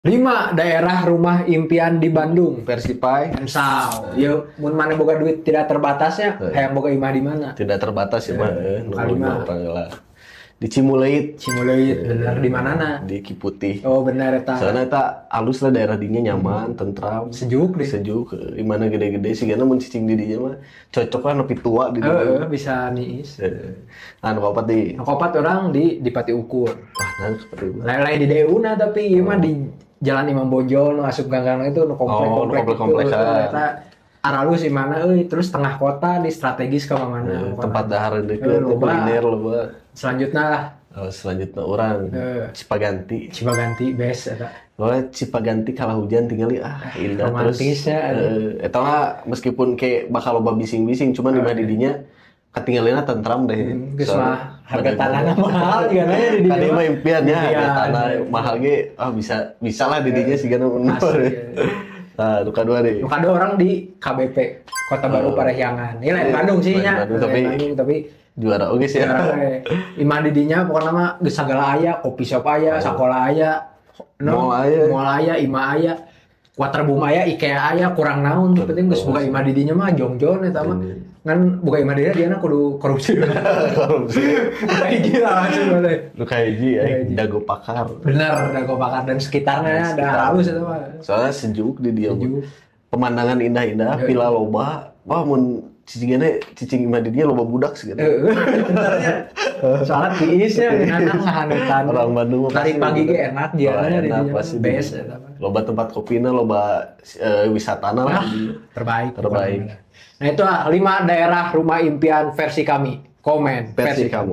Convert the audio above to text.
5 daerah rumah impian di Bandung. Versi Pai Ansau. Yuk, mun mana boga duit tidak terbatasnya, hayang boga imah di mana? tidak terbatas ya mah, Kalima. orang lah. Di Cimuleuit, Cimuleuit, bener di manana? di Kiputih. Oh, bener eta. Soalnya eta alus lah daerah dinya nyaman, tentram, Sejuk deh. sejuk. Di mana gede-gede sih karena mun cicing di dinya mah cocok lah nepi tua di dinya. Bisa niis. Anu apa di Kopat orang di Pati Ukur. wah nah seperti itu. Lain-lain di Deuna tapi ieu mah di Jalan Imam Bonjol nu asup gang-gang itu nu komplek-komplek itu. komplek-komplekan. Eta aralus di mana terus tengah kota di strategis ka mana. Tempat dahar deket, kuliner loba. Selanjutnya lah Selanjutnya orang Cipaganti. Cipaganti best eta. Soalnya Cipaganti kalau hujan tinggal indah terus. Romantisnya. Eta mah meskipun kayak bakal loba bising-bising, cuman di didinya ketinggalannya tentram deh. Geus mah harga tanahnya mahal juga nanya di dinya. Tadi mah impian ya, harga Impian. tanah mahal ge bisa lah didinya sih kan bener. Nah, nu kadua deh. Nuka ada orang di KBP Kota Baru Parahyangan. Ini lain Bandung sih nya. Bandung, tapi Juara juara oge sih ya. Imah di dinya pokoknya mah geus sagala aya, kopi shop aya, sakola aya, moal aya, imah aya, waterboom aya, IKEA aya, kurang naon tuh penting geus buka imah di dinya mah jongjon eta mah. Ngan buka imah di dinya kudu korupsi. Korupsi. Kayak gila langsung teh. Lu kayak ya, dago pakar. Bener, Dago Bakar dan sekitarnya ada halus itu mah. Soalnya sejuk di dia. Sejuk. Pemandangan indah-indah, villa loba. Wah, mun cicing imah di dia loba budak sih kan. Soalnya tiisnya enak ngahanutan. Orang Bandung Tarik pagi ge enak jalannya di dinya. pasti Best di- eta mah. loba tempat kopina, loba wisatana lah. Terbaik. Terbaik. Nah itu 5 daerah rumah impian versi kami. Komen Versi kamu.